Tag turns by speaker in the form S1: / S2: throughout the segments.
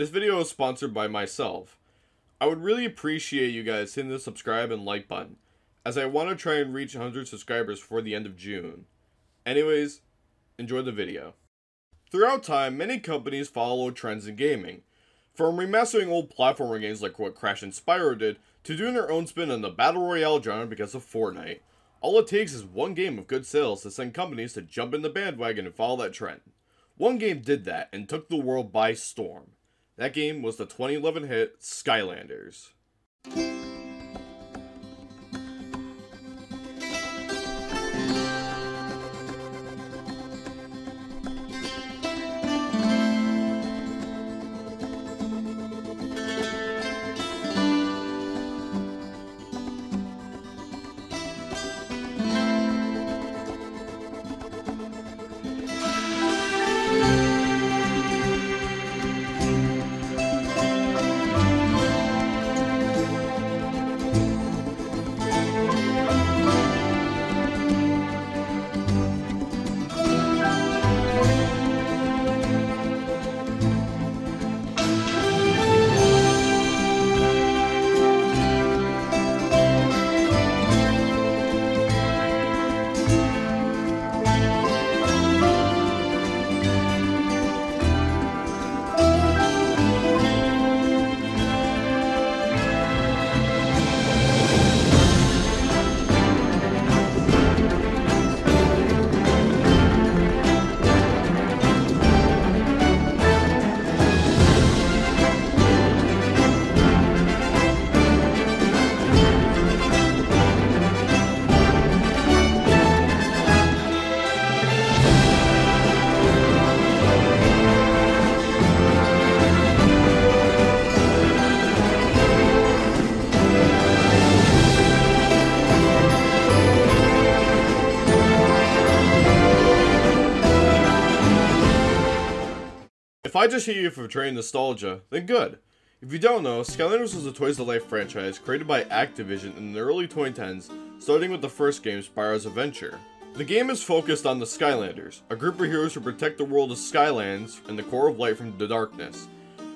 S1: This video is sponsored by myself. I would really appreciate you guys hitting the subscribe and like button, as I want to try and reach 100 subscribers before the end of June. Anyways, enjoy the video. Throughout time, many companies follow trends in gaming. From remastering old platformer games like what Crash and Spyro did, to doing their own spin on the Battle Royale genre because of Fortnite. All it takes is one game of good sales to send companies to jump in the bandwagon and follow that trend. One game did that and took the world by storm. That game was the 2011 hit Skylanders. If I just hit you for betraying nostalgia, then good. If you don't know, Skylanders was a Toys to Life franchise created by Activision in the early 2010s, starting with the first game, Spyro's Adventure. The game is focused on the Skylanders, a group of heroes who protect the world of Skylands and the Core of Light from the darkness.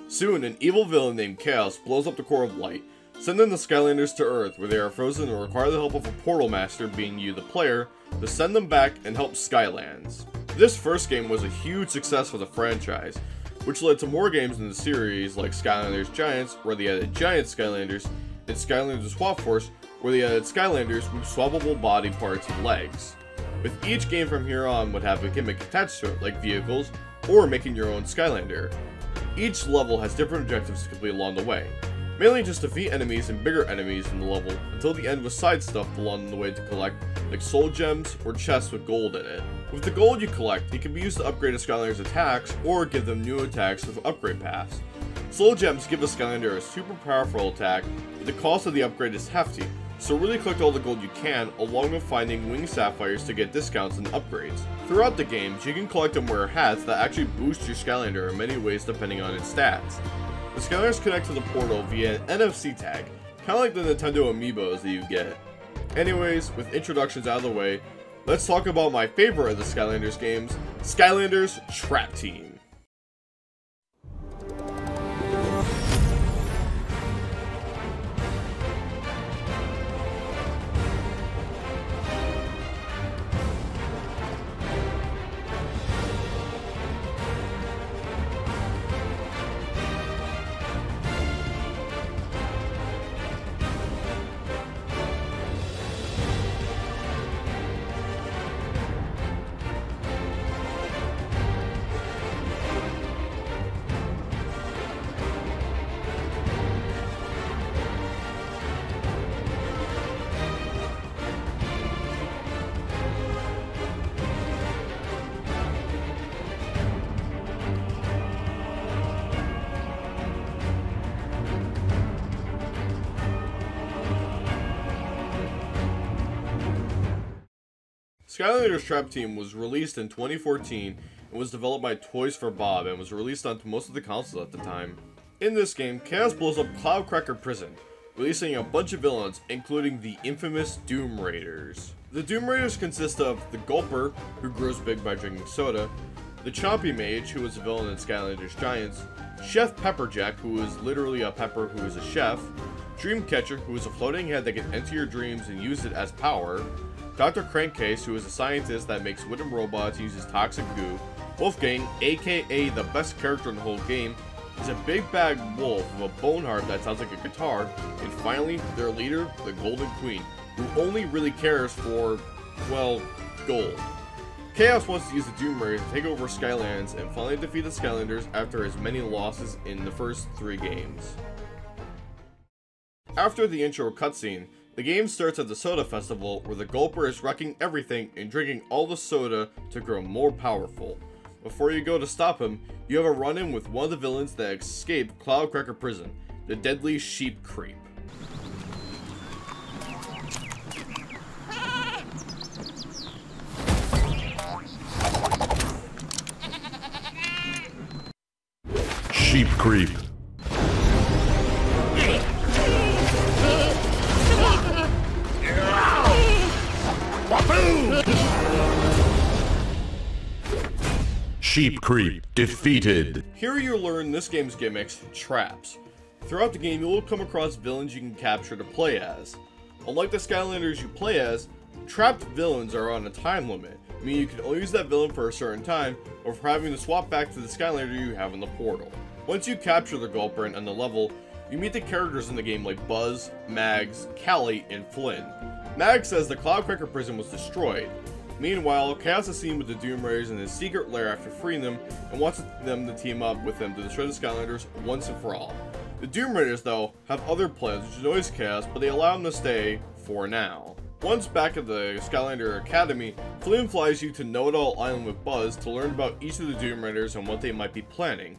S1: Soon, an evil villain named Chaos blows up the Core of Light, sending the Skylanders to Earth, where they are frozen and require the help of a portal master, being you the player, to send them back and help Skylands. This first game was a huge success for the franchise, which led to more games in the series like Skylanders Giants, where they added Giant Skylanders, and Skylanders Swap Force, where they added Skylanders with swappable body parts and legs. With each game from here on would have a gimmick attached to it, like vehicles, or making your own Skylander. Each level has different objectives to complete along the way, mainly just defeat enemies and bigger enemies in the level, until the end with side stuff along the way to collect, like soul gems or chests with gold in it. With the gold you collect, it can be used to upgrade a Skylander's attacks, or give them new attacks with upgrade paths. Soul gems give a Skylander a super powerful attack, but the cost of the upgrade is hefty, so really collect all the gold you can, along with finding wing sapphires to get discounts and upgrades. Throughout the games, you can collect and wear hats that actually boost your Skylander in many ways depending on its stats. The Skylanders connect to the portal via an NFC tag, kinda like the Nintendo Amiibos that you get. Anyways, with introductions out of the way, let's talk about my favorite of the Skylanders games, Skylanders Trap Team. Skylanders Trap Team was released in 2014 and was developed by Toys for Bob and was released onto most of the consoles at the time. In this game, Chaos blows up Cloudcracker Prison, releasing a bunch of villains, including the infamous Doom Raiders. The Doom Raiders consist of the Gulper, who grows big by drinking soda, the Chompy Mage, who was a villain in Skylanders Giants, Chef Pepperjack, who is literally a pepper who is a chef, Dreamcatcher, who is a floating head that can enter your dreams and use it as power, Dr. Krankcase, who is a scientist that makes wooden robots and uses toxic goo, Wolfgang, aka the best character in the whole game, is a big bad wolf with a bone harp that sounds like a guitar, and finally, their leader, the Golden Queen, who only really cares for, well, gold. Chaos wants to use the Doom Raiders to take over Skylands and finally defeat the Skylanders after his many losses in the first 3 games. After the intro cutscene, the game starts at the Soda Festival where the Gulper is wrecking everything and drinking all the soda to grow more powerful. Before you go to stop him, you have a run-in with one of the villains that escaped Cloudcracker Prison, the deadly Sheep Creep.
S2: Sheep Creep. Sheep Creep defeated.
S1: Here you learn this game's gimmicks, traps. Throughout the game, you will come across villains you can capture to play as. Unlike the Skylanders you play as, trapped villains are on a time limit, meaning you can only use that villain for a certain time, or for having to swap back to the Skylander you have in the portal. Once you capture the Gulper and end the level, you meet the characters in the game like Buzz, Mags, Callie, and Flynn. Mags says the Cloudcracker Prison was destroyed. Meanwhile, Chaos is seen with the Doom Raiders in his secret lair after freeing them and wants them to team up with him to destroy the Skylanders once and for all. The Doom Raiders, though, have other plans which annoys Chaos, but they allow him to stay for now. Once back at the Skylander Academy, Flynn flies you to Know-It-All Island with Buzz to learn about each of the Doom Raiders and what they might be planning.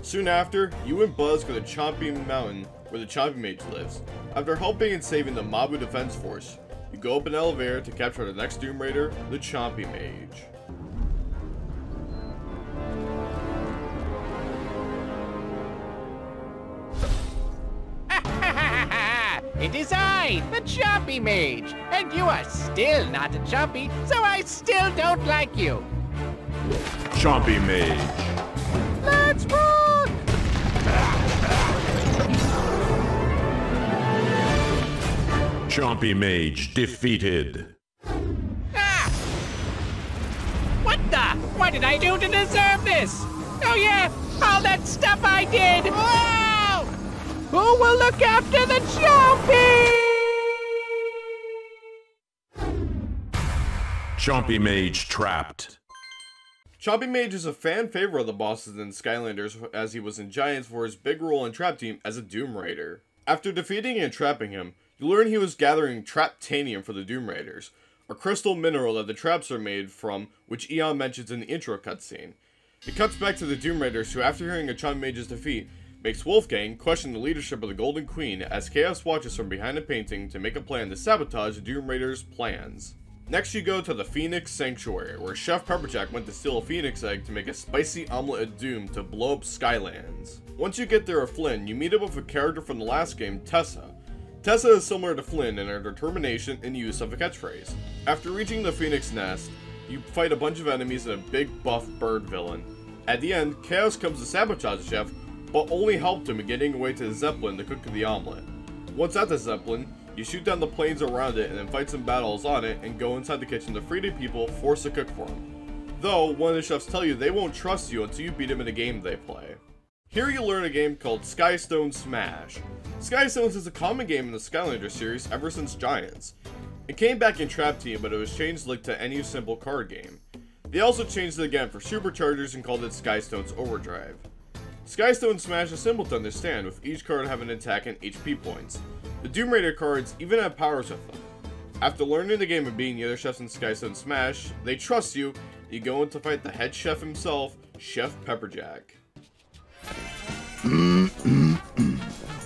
S1: Soon after, you and Buzz go to Chompy Mountain, where the Chompy Mage lives. After helping and saving the Mabu Defense Force, you go up an elevator to capture the next Doom Raider, the Chompy Mage.
S3: It is I, the Chompy Mage, and you are still not a Chompy, so I still don't like you.
S2: Chompy Mage.
S3: Let's rock!
S2: Chompy Mage defeated.
S3: Ah! What the? What did I do to deserve this? Oh yeah, all that stuff I did! Wow! Who will look after the Chompy?
S2: Chompy Mage trapped.
S1: Chompy Mage is a fan favorite of the bosses in Skylanders as he was in Giants for his big role in Trap Team as a Doom Raider. After defeating and trapping him, you learn he was gathering Traptanium for the Doom Raiders, a crystal mineral that the traps are made from, which Eon mentions in the intro cutscene. It cuts back to the Doom Raiders who, after hearing of Chompy Mage's defeat, makes Wolfgang question the leadership of the Golden Queen as Chaos watches from behind a painting to make a plan to sabotage the Doom Raiders' plans. Next you go to the Phoenix Sanctuary, where Chef Pepperjack went to steal a Phoenix egg to make a spicy omelet of doom to blow up Skylands. Once you get there with Flynn, you meet up with a character from the last game, Tessa. Tessa is similar to Flynn in her determination and use of a catchphrase. After reaching the Phoenix Nest, you fight a bunch of enemies and a big buff bird villain. At the end, Chaos comes to sabotage the chef, but only helped him in getting away to the Zeppelin to cook the omelet. Once at the Zeppelin, you shoot down the planes around it and then fight some battles on it and go inside the kitchen to free the people forced to cook for them. Though, one of the chefs tell you they won't trust you until you beat them in a game they play. Here you learn a game called Skystones Smash. Skystones is a common game in the Skylander series ever since Giants. It came back in Trap Team, but it was changed like to any simple card game. They also changed it again for Superchargers and called it Skystones Overdrive. Skystones Smash is simple to understand, with each card having an attack and HP points. The Doom Raider cards even have powers with them. After learning the game and beating the other chefs in Skystones Smash, they trust you, and you go in to fight the head chef himself, Chef Pepperjack.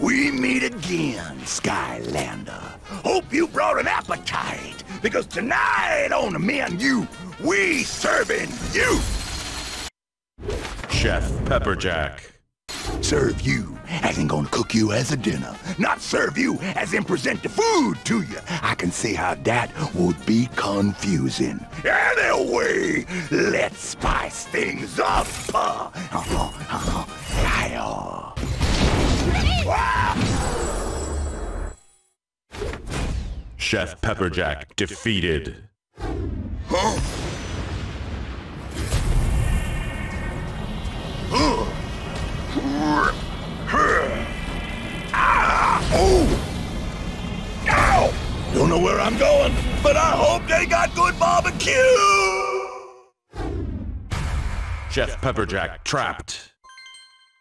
S4: We meet again, Skylander. Hope you brought an appetite, because tonight on the menu, we serving you.
S2: Chef Pepperjack.
S4: Serve you as in gonna cook you as a dinner. Not serve you as in present the food to you. I can see how that would be confusing. Anyway, let's spice things up.
S2: Chef Pepperjack defeated.
S4: Huh? Ow! Don't know where I'm going, but I hope they got good barbecue!
S2: Chef Pepperjack trapped.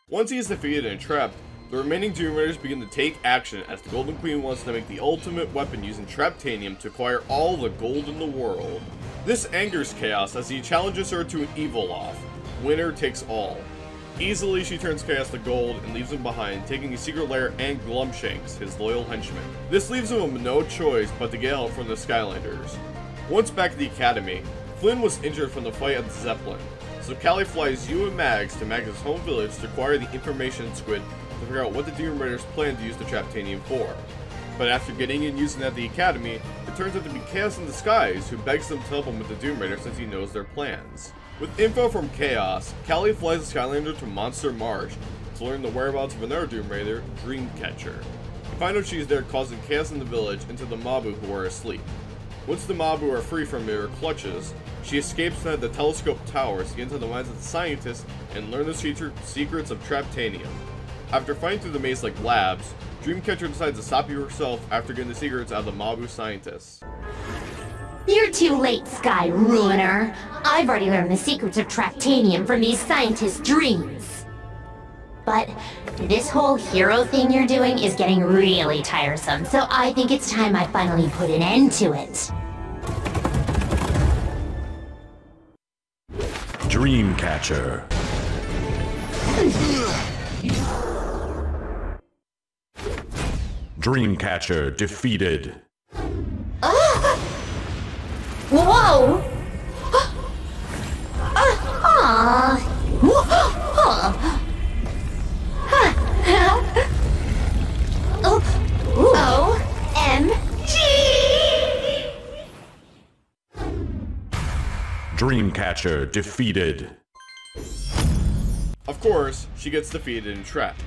S1: Once he is defeated and trapped, the remaining Doom Raiders begin to take action as the Golden Queen wants to make the ultimate weapon using Traptanium to acquire all the gold in the world. This angers Chaos as he challenges her to an evil off. Winner takes all. Easily, she turns Chaos to gold and leaves him behind, taking his secret lair and Glumshanks, his loyal henchman. This leaves him with no choice but to get help from the Skylanders. Once back at the Academy, Flynn was injured from the fight at the Zeppelin, so Callie flies you and Mags to Mags' home village to acquire the information squid to figure out what the Doom Raiders plan to use the Traptanium for. But after getting and using it at the Academy, it turns out to be Chaos in disguise who begs them to help him with the Doom Raiders since he knows their plans. With info from Chaos, Callie flies the Skylander to Monster Marsh to learn the whereabouts of another Doom Raider, Dreamcatcher. We find out she's there causing chaos in the village and to the Mabu who are asleep. Once the Mabu are free from their clutches, she escapes to the telescope towers to get into the minds of the scientists and learn the secrets of Traptanium. After fighting through the maze-like labs, Dreamcatcher decides to stop you herself after getting the secrets out of the Mabu scientists.
S5: You're too late, Sky Ruiner. I've already learned the secrets of Traptanium from these scientists' dreams. But this whole hero thing you're doing is getting really tiresome, so I think it's time I finally put an end to it.
S2: Dreamcatcher. Dreamcatcher defeated.
S5: Whoa! OMG!
S2: Dreamcatcher defeated.
S1: Of course, she gets defeated and trapped.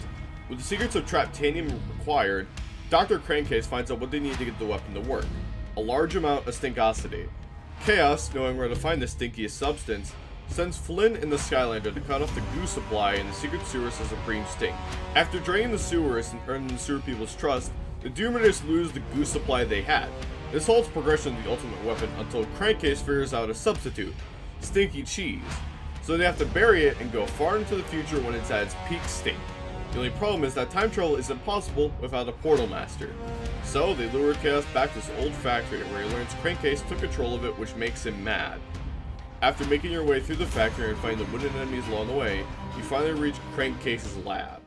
S1: With the secrets of Traptanium required, Dr. Krankcase finds out what they need to get the weapon to work. A large amount of stinkosity. Chaos, knowing where to find the stinkiest substance, sends Flynn and the Skylander to cut off the goo supply in the secret sewers of Supreme Stink. After draining the sewers and earning the sewer people's trust, the Doom Raiders lose the goo supply they had. This halts progression of the ultimate weapon until Krankcase figures out a substitute, Stinky Cheese. So they have to bury it and go far into the future when it's at its peak state. The only problem is that time travel is impossible without a portal master. So they lure Chaos back to his old factory where he learns Krankcase took control of it, which makes him mad. After making your way through the factory and fighting the wooden enemies along the way, you finally reach Krankcase's lab.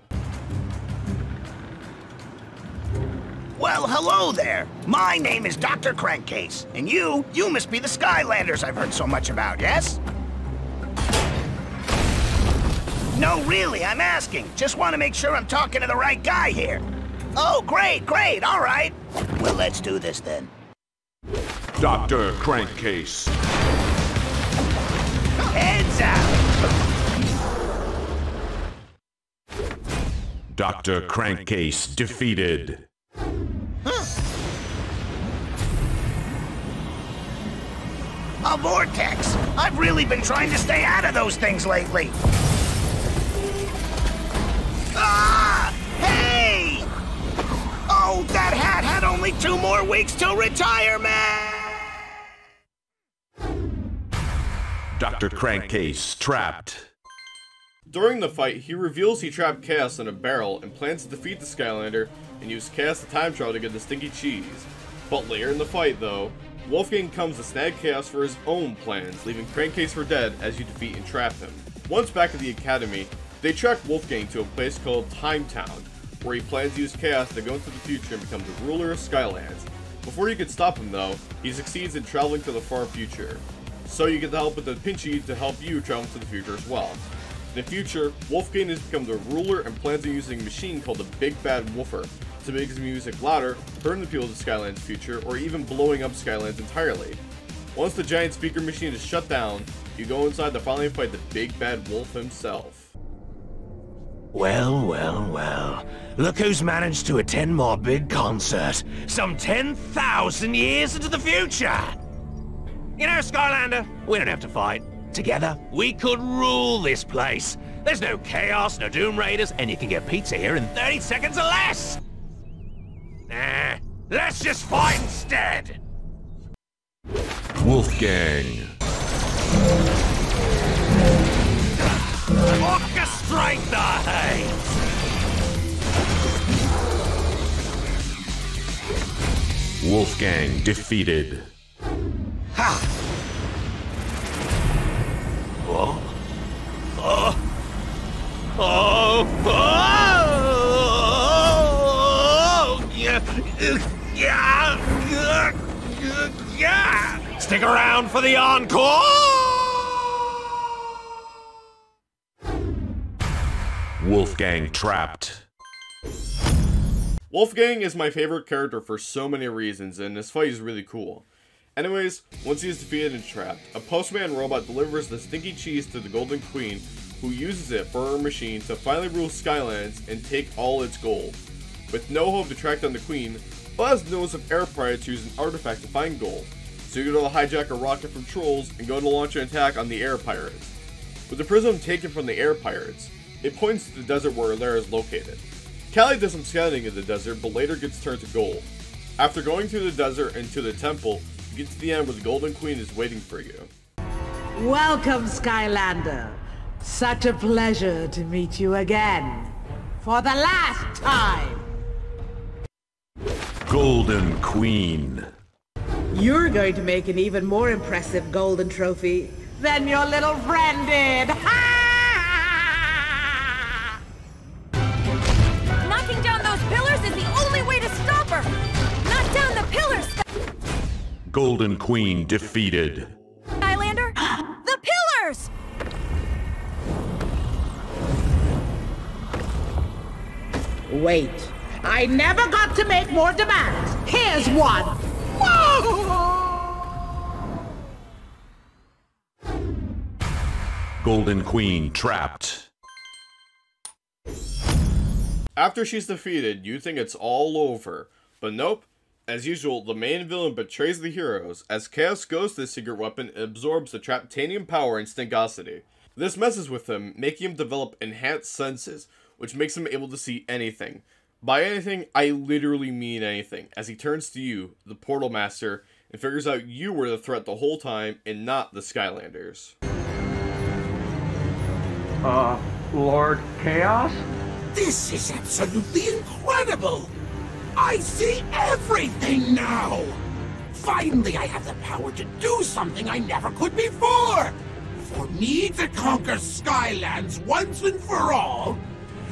S4: Well, hello there. My name is Dr. Krankcase, and you must be the Skylanders I've heard so much about, yes? No, really, I'm asking. Just want to make sure I'm talking to the right guy here. Oh, great, all right. Well, let's do this then.
S2: Dr. Krankcase.
S4: Heads out!
S2: Dr. Krankcase defeated.
S4: A vortex! I've really been trying to stay out of those things lately. Ah! Hey! Oh, that hat had only 2 more weeks till retirement!
S2: Dr. Krankcase trapped.
S1: During the fight, he reveals he trapped Chaos in a barrel and plans to defeat the Skylander and use Chaos to time travel to get the Stinky Cheese. But later in the fight, though, Wolfgang comes to snag Chaos for his own plans, leaving Krankcase for dead as you defeat and trap him. Once back at the Academy, they track Wolfgang to a place called Time Town, where he plans to use Chaos to go into the future and become the ruler of Skylands. Before you can stop him though, he succeeds in traveling to the far future. So you get the help of the Pinchy to help you travel to the future as well. In the future, Wolfgang has become the ruler and plans on using a machine called the Big Bad Woofer to make his music louder, hurting the people of Skyland's future, or even blowing up Skylands entirely. Once the giant speaker machine is shut down, you go inside to finally fight the Big Bad Wolf himself.
S6: Well, well, well. Look who's managed to attend my big concert. Some 10,000 years into the future! You know, Skylander, we don't have to fight. Together, we could rule this place. There's no chaos, no Doom Raiders, and you can get pizza here in 30 seconds or less! Nah, let's just fight instead!
S2: Wolfgang.
S6: Orchestrate the hate!
S2: Wolfgang defeated.
S6: Ha! Oh! Oh! Oh! Oh! Yeah! Yeah! Stick around for the encore!
S2: Wolfgang trapped.
S1: Wolfgang is my favorite character for so many reasons, and this fight is really cool. Anyways, once he is defeated and trapped, a postman robot delivers the stinky cheese to the Golden Queen, who uses it for her machine to finally rule Skylands and take all its gold. With no hope to track down the Queen, Buzz knows of air pirates use an artifact to find gold, so you go to hijack a rocket from trolls and go to launch an attack on the air pirates. With the prism taken from the air pirates, it points to the desert where her lair is located. Callie does some scouting in the desert, but later gets turned to gold. After going through the desert and to the temple, you get to the end where the Golden Queen is waiting for you.
S7: Welcome, Skylander. Such a pleasure to meet you again. For the last time.
S2: Golden Queen.
S7: You're going to make an even more impressive golden trophy than your little friend did.
S8: Knocking down those pillars is the only way to stop her! Knock down the pillars,
S2: Golden Queen defeated.
S8: Skylander! The pillars!
S7: Wait. I never got to make more demands. Here's one.
S2: Golden Queen trapped.
S1: After she's defeated, you think it's all over, but nope. As usual, the main villain betrays the heroes, as Chaos goes to the secret weapon and absorbs the Traptanium power and stinkosity. This messes with him, making him develop enhanced senses, which makes him able to see anything. By anything, I literally mean anything, as he turns to you, the Portal Master, and figures out you were the threat the whole time, and not the Skylanders.
S9: Lord Chaos?
S4: This is absolutely incredible! I see everything now! Finally, I have the power to do something I never could before! For me to conquer Skylands once and for all,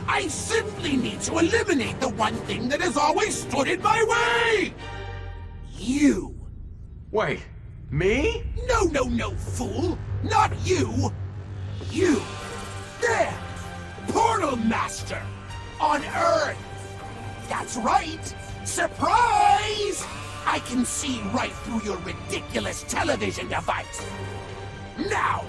S4: I simply need to eliminate the one thing that has always stood in my way! You.
S9: Wait, me?
S4: No, fool! Not you! You! There! Portal Master! On Earth! That's right! Surprise! I can see right through your ridiculous television device! Now,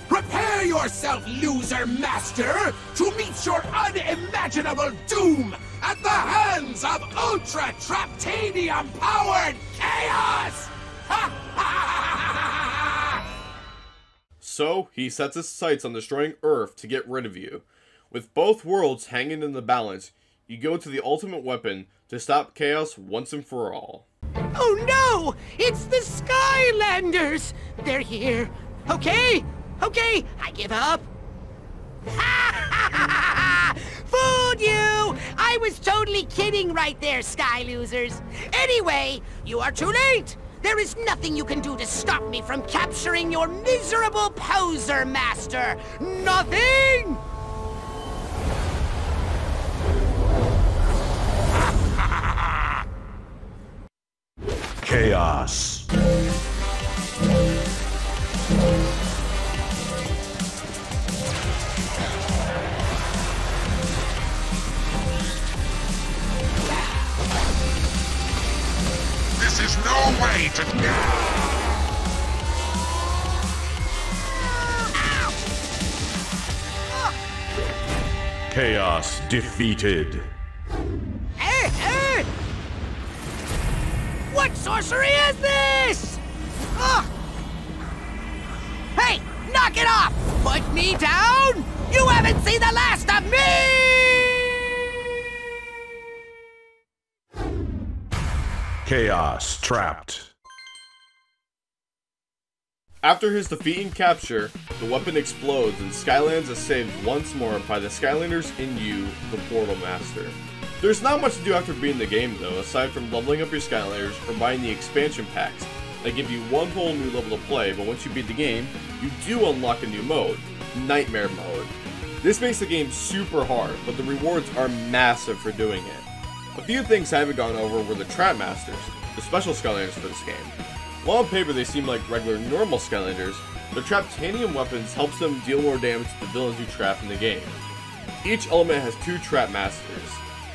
S4: prepare yourself, loser master, to meet your unimaginable doom at the hands of Ultra Traptanium-powered chaos!
S1: So, he sets his sights on destroying Earth to get rid of you. With both worlds hanging in the balance, you go to the ultimate weapon to stop Chaos once and for all.
S3: Oh no! It's the Skylanders! They're here. Okay, I give up. Fooled you! I was totally kidding right there, Sky Losers. Anyway, you are too late. There is nothing you can do to stop me from capturing your miserable poser master. Nothing!
S2: Chaos.
S4: no way to die!
S2: Chaos defeated.
S3: Hey! What sorcery is this? Hey, knock it off! Put me down? You haven't seen the last of me!
S2: Chaos trapped.
S1: After his defeat and capture, the weapon explodes and Skylands is saved once more by the Skylanders in you, the Portal Master. There's not much to do after beating the game though, aside from leveling up your Skylanders or buying the expansion packs that give you one whole new level to play, but once you beat the game, you do unlock a new mode, Nightmare Mode. This makes the game super hard, but the rewards are massive for doing it. A few things I haven't gone over were the Trap Masters, the special Skylanders for this game. While on paper they seem like regular normal Skylanders, their Traptanium weapons helps them deal more damage to the villains you trap in the game. Each element has 2 Trap Masters.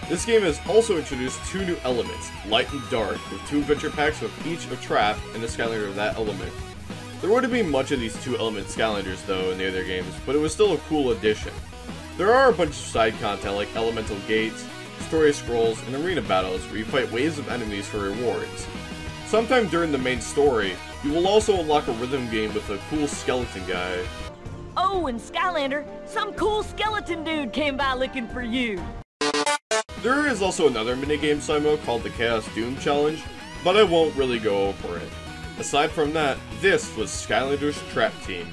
S1: This game has also introduced 2 new elements, Light and Dark, with 2 adventure packs with each a trap and a Skylander of that element. There wouldn't be much of these 2 element Skylanders though in the other games, but it was still a cool addition. There are a bunch of side content like Elemental Gates, Story Scrolls, and Arena Battles where you fight waves of enemies for rewards. Sometime during the main story, you will also unlock a rhythm game with a cool skeleton guy.
S8: Oh, and Skylander, some cool skeleton dude came by looking for you.
S1: There is also another minigame Simo called the Chaos Doom Challenge, but I won't really go over it. Aside from that, this was Skylanders Trap Team.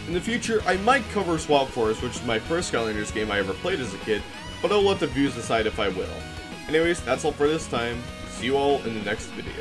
S1: In the future, I might cover Swap Force, which is my first Skylanders game I ever played as a kid, but I'll let the views decide if I will. Anyways, that's all for this time. See you all in the next video.